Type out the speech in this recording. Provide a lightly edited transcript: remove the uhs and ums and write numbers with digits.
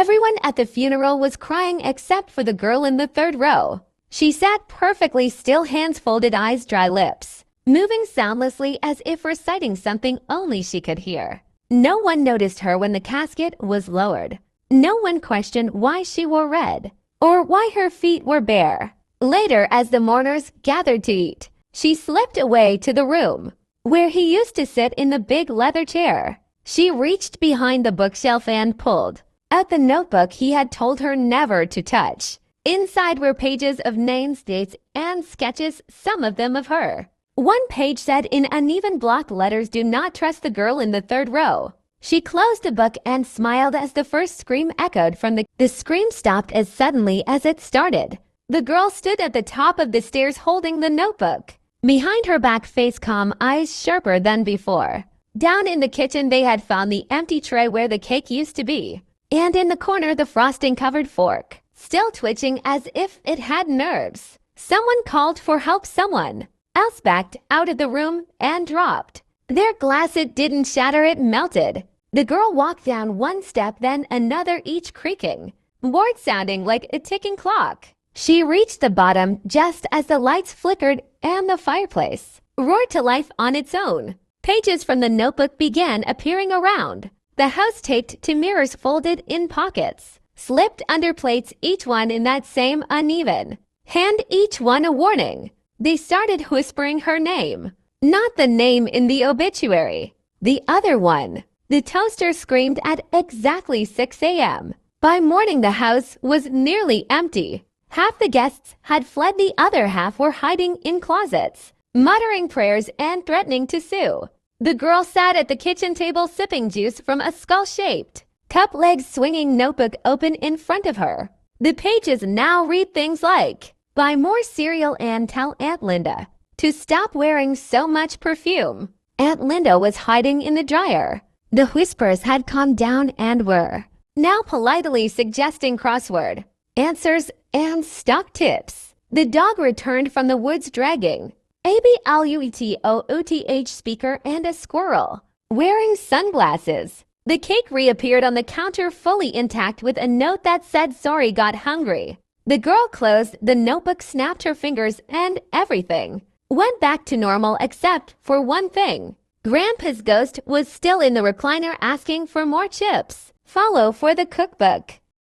Everyone at the funeral was crying except for the girl in the third row. She sat perfectly still, hands folded, eyes dry, lips moving soundlessly as if reciting something only she could hear. No one noticed her when the casket was lowered. No one questioned why she wore red or why her feet were bare. Later, as the mourners gathered to eat, she slipped away to the room where he used to sit in the big leather chair. She reached behind the bookshelf and pulled out the notebook he had told her never to touch. Inside were pages of names, dates, and sketches, some of them of her. One page said in uneven block letters, "Do not trust the girl in the third row." She closed the book and smiled as the first scream echoed from the scream stopped as suddenly as it started. The girl stood at the top of the stairs holding the notebook. Behind her back, face calm, eyes sharper than before. Down in the kitchen they had found the empty tray where the cake used to be, and in the corner the frosting-covered fork, still twitching as if it had nerves. Someone called for help. Someone else backed out of the room and dropped their glass. It didn't shatter, it melted. The girl walked down one step, then another, each creaking, board sounding like a ticking clock. She reached the bottom just as the lights flickered and the fireplace roared to life on its own. Pages from the notebook began appearing around the house, taped to mirrors, folded in pockets, slipped under plates, each one in that same uneven hand, each one a warning. They started whispering her name, not the name in the obituary, the other one. The toaster screamed at exactly 6 a.m. By morning the house was nearly empty. Half the guests had fled, the other half were hiding in closets, muttering prayers and threatening to sue. The girl sat at the kitchen table sipping juice from a skull-shaped cup, legs swinging, notebook open in front of her. The pages now read things like, "Buy more cereal and tell Aunt Linda to stop wearing so much perfume." Aunt Linda was hiding in the dryer. The whispers had calmed down and were now politely suggesting crossword answers and stock tips. The dog returned from the woods dragging a BLUETOOTH speaker and a squirrel wearing sunglasses. The cake reappeared on the counter fully intact with a note that said, "Sorry, got hungry." The girl closed the notebook, snapped her fingers, and everything went back to normal except for one thing. Grandpa's ghost was still in the recliner asking for more chips. Follow for the cookbook.